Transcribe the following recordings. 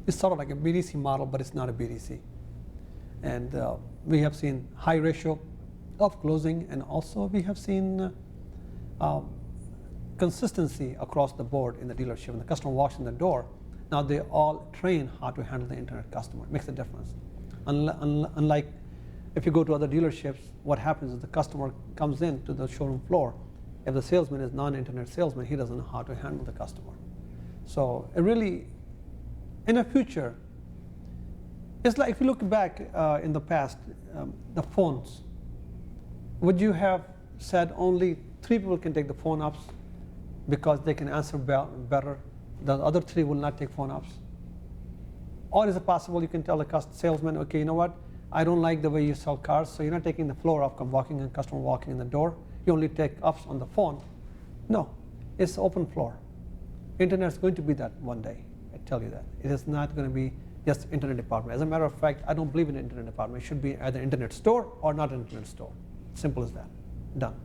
It's sort of like a BDC model, but it's not a BDC. And we have seen high ratio of closing, and also we have seen consistency across the board in the dealership. When the customer walks in the door, now they all train how to handle the internet customer. It makes a difference. Unlike if you go to other dealerships, what happens is the customer comes in to the showroom floor. If the salesman is non-internet salesman, he doesn't know how to handle the customer. So it really, in the future, it's like if you look back in the past, the phones, would you have said only 3 people can take the phone ups because they can answer better? The other 3 will not take phone ups? Or is it possible you can tell the salesman, okay, you know what, I don't like the way you sell cars, so you're not taking the floor up, customer walking in the door, you only take ups on the phone? No, it's open floor. Internet's going to be that one day, I tell you that. It is not going to be just internet department. As a matter of fact, I don't believe in the internet department. It should be either internet store or not an internet store. Simple as that. Done.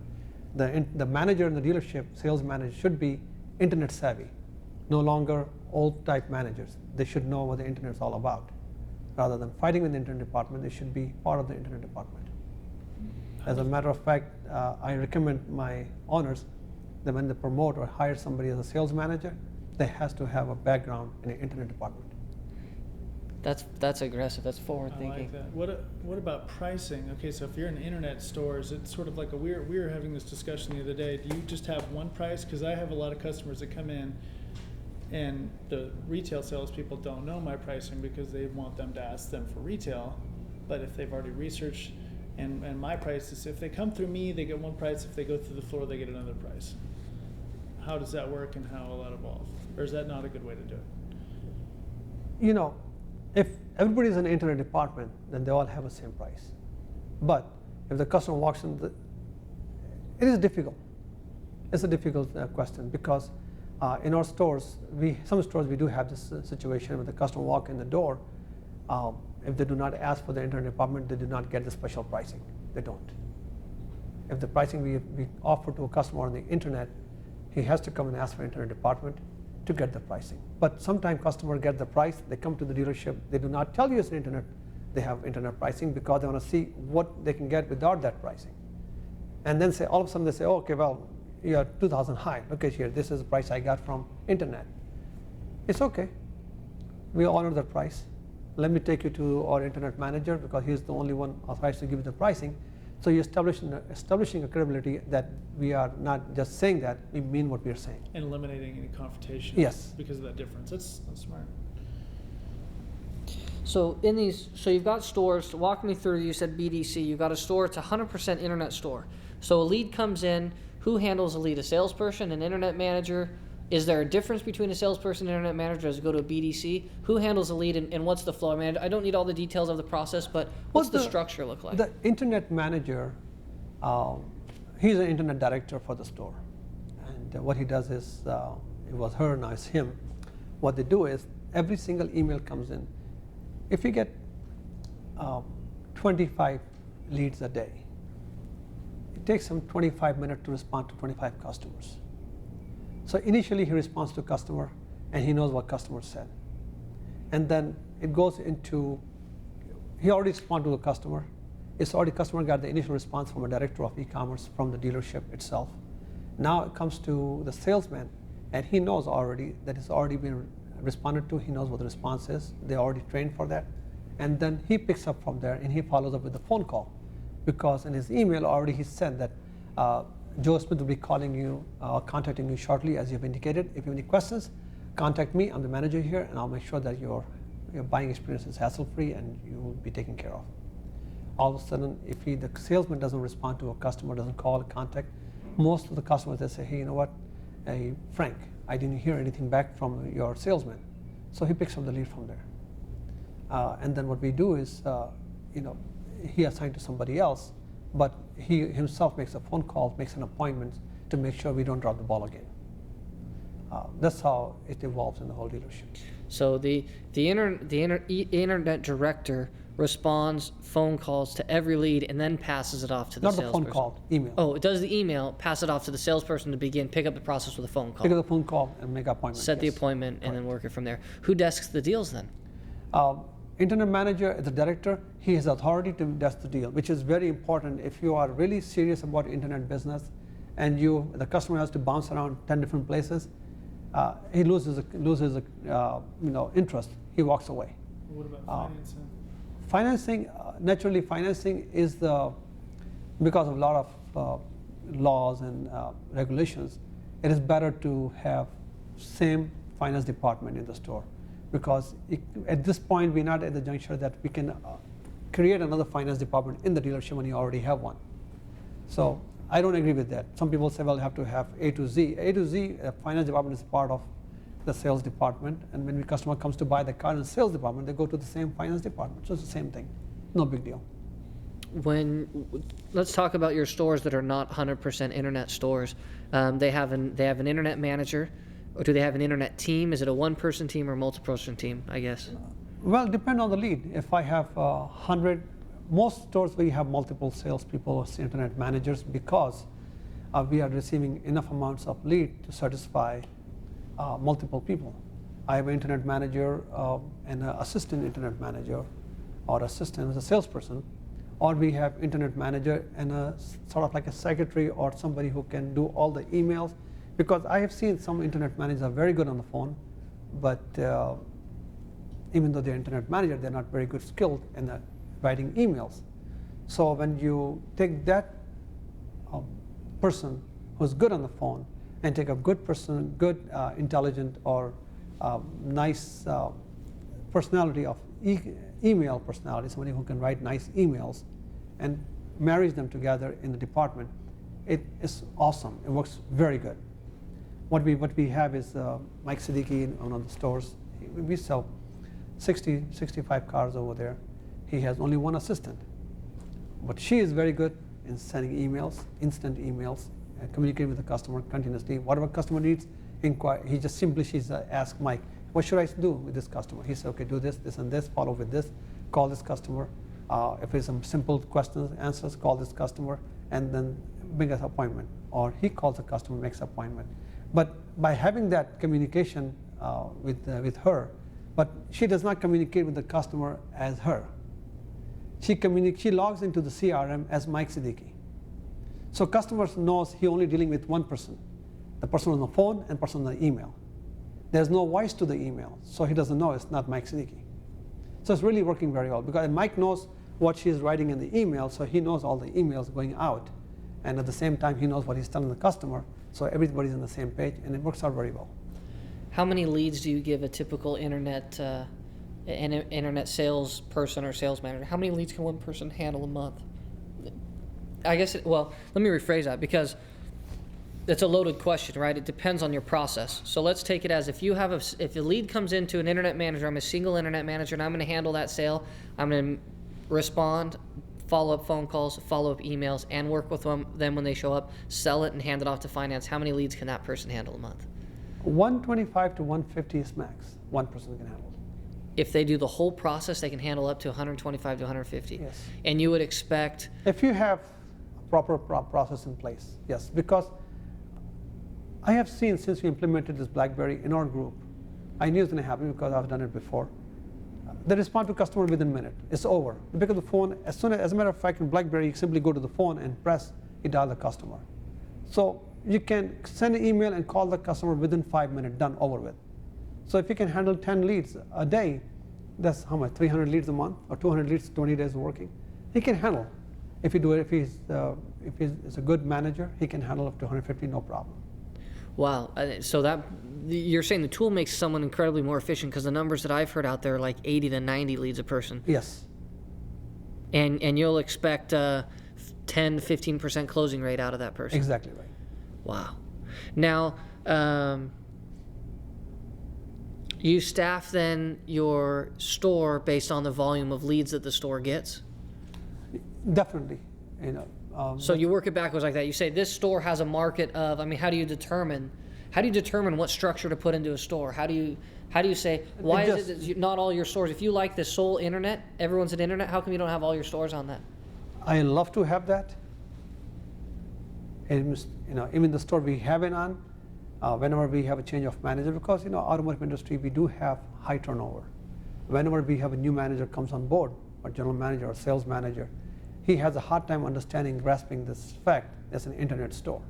The manager in the dealership, sales manager, should be internet savvy. No longer old type managers. They should know what the internet is all about. Rather than fighting with the internet department, they should be part of the internet department. As a matter of fact, I recommend my owners that when they promote or hire somebody as a sales manager, they has to have a background in the internet department. That's aggressive. That's forward thinking. I like that. What about pricing? Okay, so if you're in internet stores, it's sort of like we were having this discussion the other day. Do you just have one price? Because I have a lot of customers that come in, and the retail salespeople don't know my pricing because they want them to ask them for retail. But if they've already researched, and my price is, if they come through me, they get one price. If they go through the floor, they get another price. How does that work, and how will that evolve? Or is that not a good way to do it? You know, if everybody's in the internet department, then they all have the same price. But if the customer walks in, it is difficult. It's a difficult question because in our stores, some stores we do have this situation where the customer walk in the door. If they do not ask for the internet department, they do not get the special pricing. They don't. If the pricing we offer to a customer on the internet, he has to come and ask for internet department to get the pricing. But sometimes customer get the price, they come to the dealership, they do not tell you it's internet, they have internet pricing because they want to see what they can get without that pricing. And then all of a sudden they say, oh, okay, well, you're 2,000 high. Look at here, this is the price I got from internet. It's okay. We honor that price. Let me take you to our internet manager because he's the only one authorized to give you the pricing. So you're establishing a credibility that we are not just saying that, we mean what we are saying. And eliminating any confrontation. Yes. Because of that difference. That's smart. So you've got stores. Walk me through. You said BDC. You've got a store. It's 100% internet store. So a lead comes in. Who handles the lead? A salesperson, an internet manager? Is there a difference between a salesperson and an internet manager as you go to a BDC? Who handles the lead, and what's the flow? I mean, I don't need all the details of the process, but what's the structure look like? The internet manager, he's an internet director for the store. And what he does is, it was her, now it's him. What they do is, every single email comes in. If you get 25 leads a day, it takes him 25 minutes to respond to 25 customers. So initially he responds to customer and he knows what customer said. And then it goes into, he already responded to the customer. Customer got the initial response from a director of e-commerce from the dealership itself. Now it comes to the salesman and he knows already that it's already been responded to. He knows what the response is. They're already trained for that. And then he picks up from there and he follows up with a phone call. Because in his email already he said that Joe Smith will be calling you, contacting you shortly, as you've indicated. If you have any questions, contact me. I'm the manager here, and I'll make sure that your buying experience is hassle-free and you will be taken care of. All of a sudden, if the salesman doesn't respond to a customer, doesn't call, contact, most of the customers, they say, hey, you know what, hey, Frank, I didn't hear anything back from your salesman. So he picks up the lead from there. And then what we do is, he assigned to somebody else, but he himself makes a phone call, makes an appointment to make sure we don't drop the ball again. That's how it evolves in the whole dealership. So the internet director responds phone calls to every lead, and then passes it off to the Not the salesperson. phone call, email. Oh, it does the email, pass it off to the salesperson to begin, pick up the process with a phone call. Pick up the phone call and make an appointment. Set the yes. appointment and then work it from there. Who desks the deals then? Internet manager is the director. He has authority to desk the deal, which is very important if you are really serious about internet business and the customer has to bounce around 10 different places. He loses interest. He walks away. What about financing? Financing, naturally, financing is because of a lot of laws and regulations. It is better to have same finance department in the store, because at this point we're not at the juncture that we can create another finance department in the dealership when you already have one. So I don't agree with that. Some people say, well, you have to have A to Z. A to Z, finance department is part of the sales department, and when the customer comes to buy the car in the sales department, they go to the same finance department. So it's the same thing. No big deal. Let's talk about your stores that are not 100% internet stores. They have an internet manager, or do they have an internet team? Is it a one-person team or a multi-person team, I guess? Well, depend on the lead. If I have 100, most stores we have multiple salespeople or internet managers, because we are receiving enough amounts of lead to satisfy multiple people. I have an internet manager and an assistant internet manager, or assistant as a salesperson, or we have internet manager and a sort of like a secretary or somebody who can do all the emails, because I have seen some internet managers are very good on the phone, but even though they're internet manager, they're not very good skilled in writing emails. So when you take that person who's good on the phone and take a good person, good intelligent or nice personality of email personality, somebody who can write nice emails, and marries them together in the department, it is awesome. It works very good. What we have is Mike Siddiqui in one of the stores. We sell 65 cars over there. He has only one assistant, but she is very good in sending emails, instant emails, and communicating with the customer continuously. Whatever customer needs, inquire. She's asked Mike, what should I do with this customer? He said, okay, do this, this, and this. Follow with this. Call this customer. If it's some simple questions, answers, call this customer, and then make an appointment. Or he calls the customer, makes an appointment. But by having that communication with her, but she does not communicate with the customer as her. She logs into the CRM as Mike Siddiqui. So customers knows he only dealing with one person, the person on the phone and person on the email. There's no voice to the email, so he doesn't know it's not Mike Siddiqui. So it's really working very well, because Mike knows what she's writing in the email, so he knows all the emails going out, and at the same time he knows what he's telling the customer, so everybody's on the same page, and it works out very well. How many leads do you give a typical internet sales person or sales manager? How many leads can one person handle a month? I guess, let me rephrase that, because it's a loaded question, right? It depends on your process. So let's take it as if a lead comes into an internet manager, I'm a single internet manager, and I'm going to handle that sale. I'm going to respond, follow-up phone calls, follow-up emails, and work with them when they show up, sell it, and hand it off to finance. How many leads can that person handle a month? 125 to 150 is max. One person can handle. If they do the whole process, they can handle up to 125 to 150. Yes. And you would expect, if you have a proper process in place, yes. Because I have seen, since we implemented this BlackBerry in our group, I knew it was going to happen because I've done it before. They respond to customer within a minute. It's over. You pick up the phone, as a matter of fact, in BlackBerry, you simply go to the phone and press, you dial the customer. So you can send an email and call the customer within 5 minutes, done, over with. So if you can handle 10 leads a day, that's how much, 300 leads a month, or 200 leads, 20 days of working. He can handle. If you do it, if he's a good manager, he can handle up to 150, no problem. wow. So you're saying the tool makes someone incredibly more efficient, because the numbers that I've heard out there are like 80 to 90 leads a person. Yes. And you'll expect 10 to 15% closing rate out of that person. Exactly right. Wow. Now, you staff then your store based on the volume of leads that the store gets? Definitely. So you work it backwards like that. You say this store has a market of, how do you determine How do you determine what structure to put into a store? How do you say, why is it that not all your stores, if you like the sole internet, everyone's an internet, how come you don't have all your stores on that? I love to have that. And, even the store we have it on, whenever we have a change of manager, because automotive industry, we do have high turnover. Whenever we have a new manager comes on board, or general manager or sales manager, he has a hard time understanding, grasping this fact as an internet store.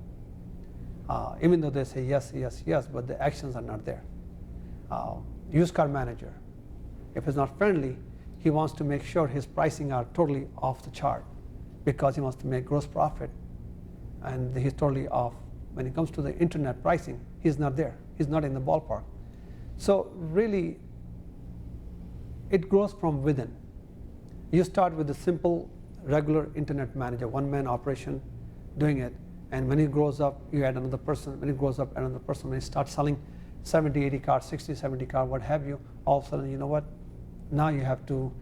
Even though they say yes, yes, yes, but the actions are not there. Used car manager, if it's not friendly, he wants to make sure his pricing are totally off the chart because he wants to make gross profit, and he's totally off. When it comes to the internet pricing, he's not there. He's not in the ballpark. So really, it grows from within. You start with a simple, regular internet manager, one-man operation doing it, and when it grows up, you add another person. When it grows up, another person. When you start selling 70, 80 cars, 60, 70 cars, what have you, all of a sudden, you know what? Now you have to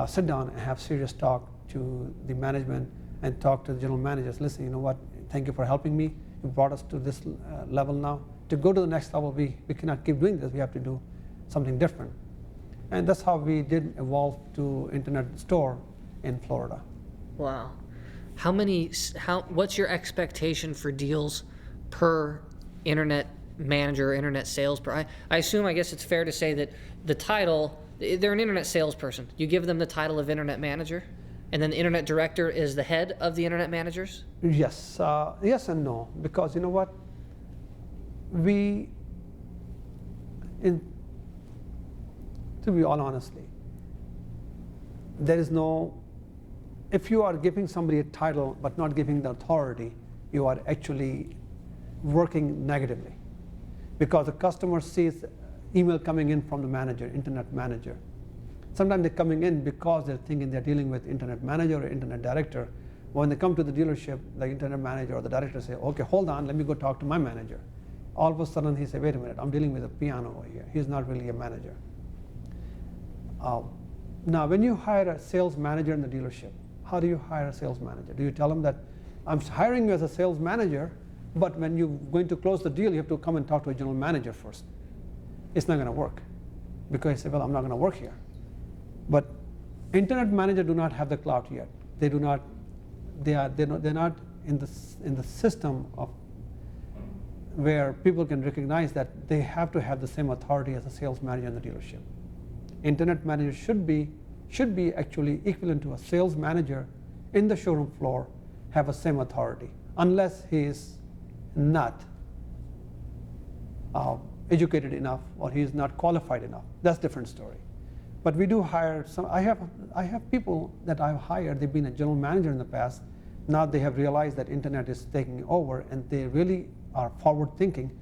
sit down and have serious talk to the management and talk to the general managers. Listen, you know what? Thank you for helping me. You brought us to this level now. To go to the next level, we cannot keep doing this. We have to do something different. And that's how we did evolve to internet store in Florida. Wow. What's your expectation for deals per internet manager or internet salesperson? I assume, I guess it's fair to say that the title, they're an internet salesperson. You give them the title of internet manager, and then the internet director is the head of the internet managers? Yes, yes and no, because you know what? To be all honestly, there is no, if you are giving somebody a title but not giving the authority, you are actually working negatively. Because the customer sees email coming in from the manager, internet manager. Sometimes they're coming in because they're thinking they're dealing with internet manager or internet director. When they come to the dealership, the internet manager or the director say, okay, hold on, let me go talk to my manager. All of a sudden he say, wait a minute, I'm dealing with a piano over here. He's not really a manager. Now, when you hire a sales manager in the dealership, how do you hire a sales manager? Do you tell them that I'm hiring you as a sales manager, but when you're going to close the deal, you have to come and talk to a general manager first? It's not going to work, because you say, well, I'm not going to work here. But internet manager do not have the clout yet. They do not. They're not in the system of where people can recognize that they have to have the same authority as a sales manager in the dealership. Internet manager should be actually equivalent to a sales manager in the showroom floor, have the same authority, unless he is not educated enough or he is not qualified enough. That's a different story. But we do hire some. I have people that I've hired. They've been a general manager in the past. Now they have realized that internet is taking over, and they really are forward thinking.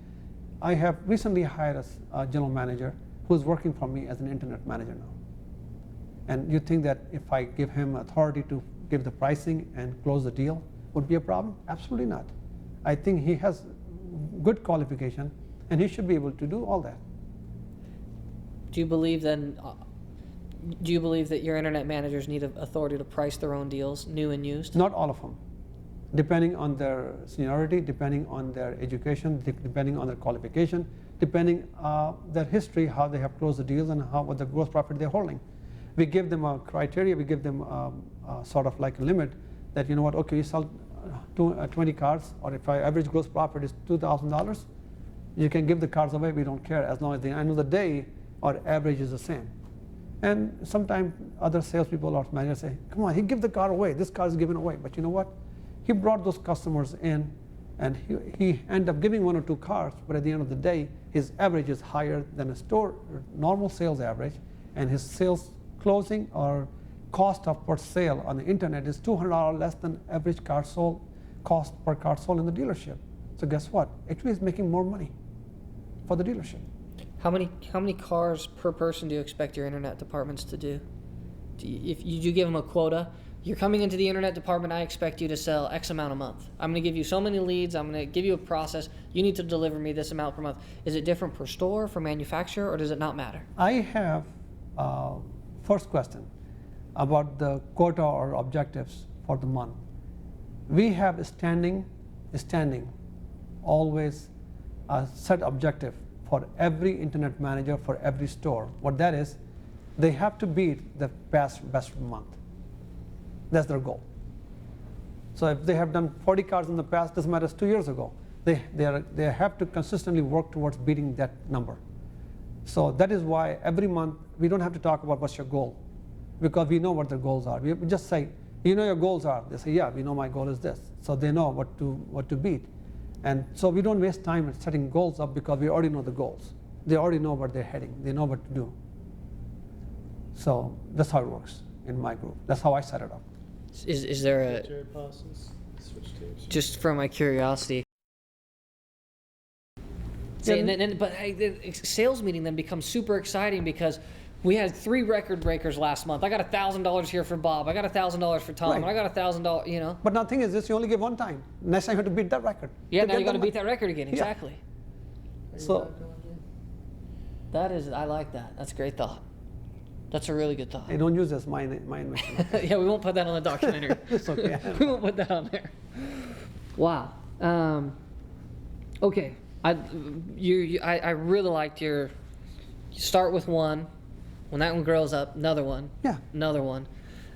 I have recently hired a general manager who's working for me as an internet manager now. And you think that if I give him authority to give the pricing and close the deal would be a problem? Absolutely not. I think he has good qualification, and he should be able to do all that. Do you believe then? Do you believe that your internet managers need authority to price their own deals, new and used? Not all of them. Depending on their seniority, depending on their education, depending on their qualification, depending their history, how they have closed the deals, and what the gross profit they're holding. We give them a criteria. We give them sort of like a limit that, you know what? Okay, you sell 20 cars, or if our average gross profit is $2,000, you can give the cars away. We don't care, as long as at the end of the day our average is the same. And sometimes other salespeople or managers say, come on, he give the car away. This car is given away. But you know what? He brought those customers in, and he ended up giving 1 or 2 cars, but at the end of the day, his average is higher than a store normal sales average, and his sales closing or cost of per sale on the internet is $200 less than average car sold cost per car sold in the dealership. So guess what? Actually, he's making more money for the dealership. How many cars per person do you expect your internet departments to do? If you give them a quota, you're coming into the internet department, I expect you to sell X amount a month. I'm going to give you so many leads. I'm going to give you a process. You need to deliver me this amount per month. Is it different per store, for manufacturer, or does it not matter? I have first question about the quota or objectives for the month. We have standing always a set objective for every internet manager for every store. What that is, they have to beat the best month. That's their goal. So if they have done 40 cars in the past, doesn't matter, it's 2 years ago. They have to consistently work towards beating that number. So that is why every month we don't have to talk about what's your goal, because we know what their goals are. We just say, you know your goals are. They say, yeah, we know my goal is this. So they know what to beat. And so we don't waste time in setting goals up because we already know the goals. They already know where they're heading. They know what to do. So that's how it works in my group. That's how I set it up. Is there a, Jared pauses, switch tapes. just from my curiosity? But hey, the sales meeting then becomes super exciting because we had 3 record breakers last month. I got $1,000 here for Bob. I got $1,000 for Tom. Right. And I got $1,000. You know. But now the thing is this: you only give one time. Next time you have to beat that record. Yeah. To Now get you got to the beat money. that record again. Exactly. So That is, I like that. That's a great thought. That's a really good thought. I don't use this my invention. Yeah, we won't put that on the documentary. It's okay. We won't put that on there. Wow. Okay. I really liked your. You start with one. When that one grows up, another one. Yeah. Another one.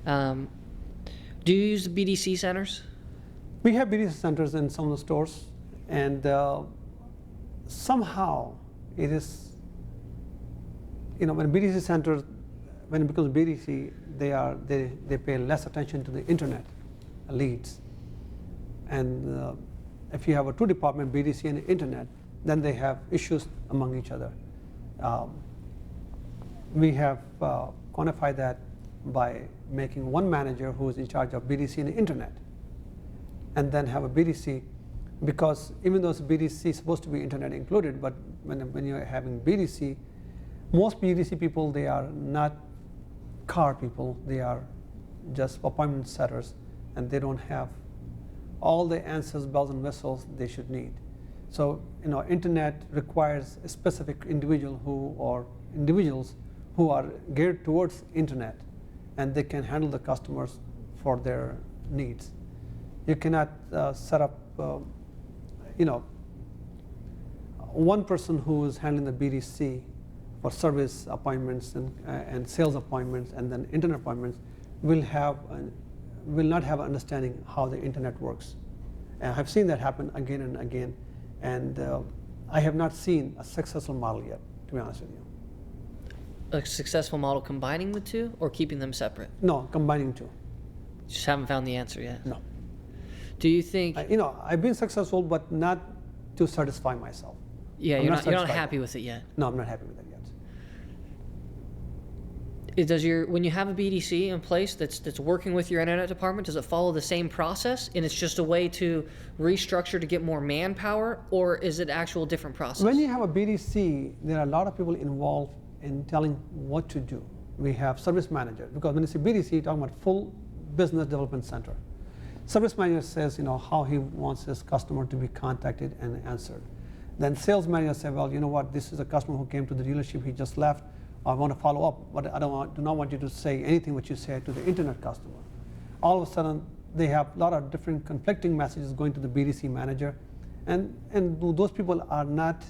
Do you use the BDC centers? We have BDC centers in some of the stores, and somehow it is, when BDC centers, when it becomes BDC, they pay less attention to the internet leads. And if you have a 2-department BDC and internet, then they have issues among each other. We have quantified that by making one manager who is in charge of BDC and internet, and then have a BDC, because even though it's BDC is supposed to be internet included, but when you're having BDC, most BDC people, they are not car people, they are just appointment setters, and they don't have all the answers, bells and whistles they should need. So internet requires a specific individual individuals who are geared towards internet, and they can handle the customers for their needs. You cannot set up one person who is handling the BDC for service appointments and sales appointments and then internet appointments will not have an understanding how the internet works. And I've seen that happen again and again, and I have not seen a successful model yet, to be honest with you. A successful model combining the two or keeping them separate? No, combining two. Just haven't found the answer yet. No. Do you think? I've been successful, but not to satisfy myself. Yeah, I'm you're not not satisfied. happy with it yet. No, I'm not happy with it yet. When you have a BDC in place that's working with your internet department, does it follow the same process and it's just a way to restructure to get more manpower, or is it actual different process? When you have a BDC, there are a lot of people involved in telling what to do. We have service manager, because when you say BDC, you're talking about full business development center. Service manager says how he wants his customer to be contacted and answered. Then sales manager says, well, you know what, this is a customer who came to the dealership, he just left. I want to follow up, but I do not want you to say anything which you say to the internet customer. All of a sudden, they have a lot of different conflicting messages going to the BDC manager, and those people are not,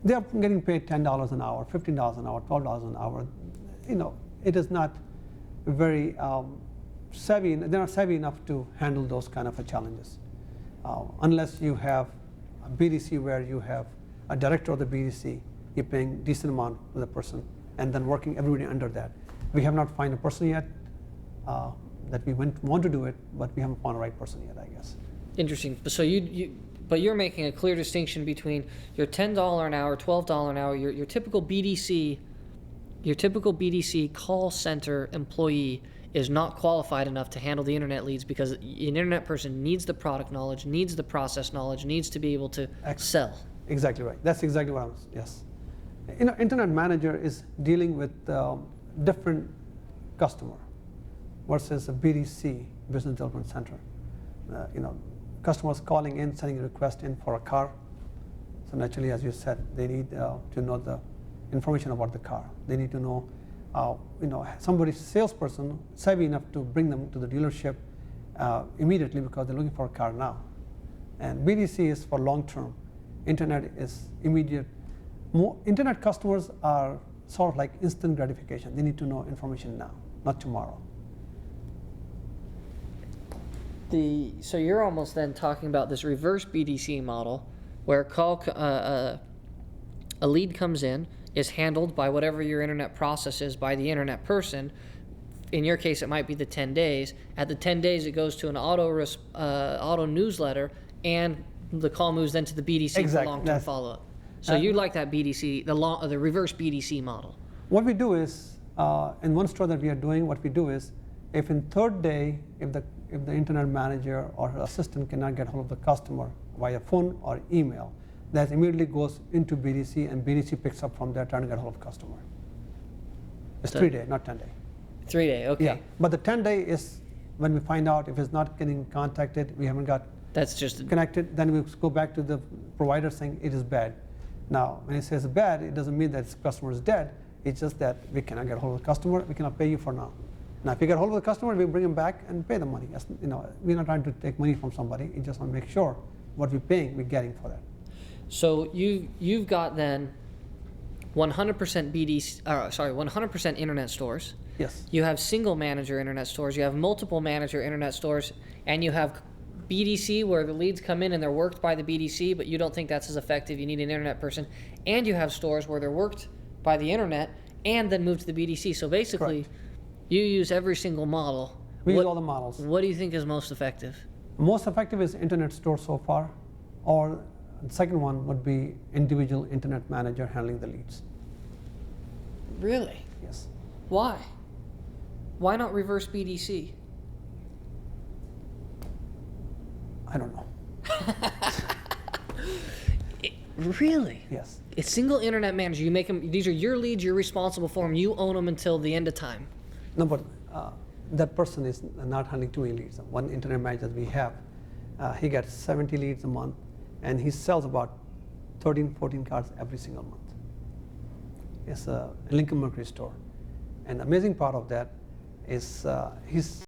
they are getting paid $10 an hour, $15 an hour, $12 an hour. It is not very savvy. They're not savvy enough to handle those kind of challenges, unless you have a BDC where you have a director of the BDC, you're paying decent amount to the person, and then working everybody under that. We have not found a person yet that we want to do it, but we haven't found the right person yet, I guess. Interesting. So you're making a clear distinction between your $10 an hour, $12 an hour, your typical BDC call center employee is not qualified enough to handle the internet leads, because an internet person needs the product knowledge, needs the process knowledge, needs to be able to sell. Exactly right. That's exactly what I was, yes. Internet manager is dealing with different customer versus a BDC, business development center. Customers calling in, sending a request in for a car. So naturally, as you said, they need to know the information about the car. They need to know, somebody's salesperson savvy enough to bring them to the dealership immediately because they're looking for a car now. And BDC is for long term. Internet is immediate. Internet customers are sort of like instant gratification. They need to know information now, not tomorrow. So you're almost then talking about this reverse BDC model, where a lead comes in, is handled by whatever your internet process is by the internet person. In your case, it might be the 10 days. At the 10 days, it goes to an auto newsletter, and the call moves then to the BDC Exactly. for long-term follow-up. So you like that BDC, the reverse BDC model. What we do is, in one store that we are doing, what we do is, if in third day, if the internet manager or her assistant cannot get hold of the customer via phone or email, that immediately goes into BDC, and BDC picks up from there trying to get hold of customer. It's 3 day, not 10 day. 3 day, okay. Yeah, but the 10 day is when we find out if it's not getting contacted, we haven't got That's just connected, then we go back to the provider saying it is bad. Now, when it says bad, it doesn't mean that the customer is dead. It's just that we cannot get hold of the customer. We cannot pay you for now. Now, if we get hold of the customer, we bring him back and pay the money. We're not trying to take money from somebody. We just want to make sure what we're paying, we're getting for that. So you've got then 100% 100% internet stores. Yes. You have single manager internet stores. You have multiple manager internet stores, and you have BDC where the leads come in and they're worked by the BDC, but you don't think that's as effective. You need an internet person, and you have stores where they're worked by the internet and then moved to the BDC. So basically, Correct. you use every single model. We use all the models. What do you think is most effective? Most effective is internet store so far, or the second one would be individual internet manager handling the leads. Really? Yes. Why? Why not reverse BDC? I don't know. Really? Yes. It's single internet manager. You make them. These are your leads. You're responsible for them. You own them until the end of time. No, but that person is not handling too many leads. One internet manager we have, he gets 70 leads a month, and he sells about 13, 14 cards every single month. It's a Lincoln Mercury store. And the amazing part of that is he's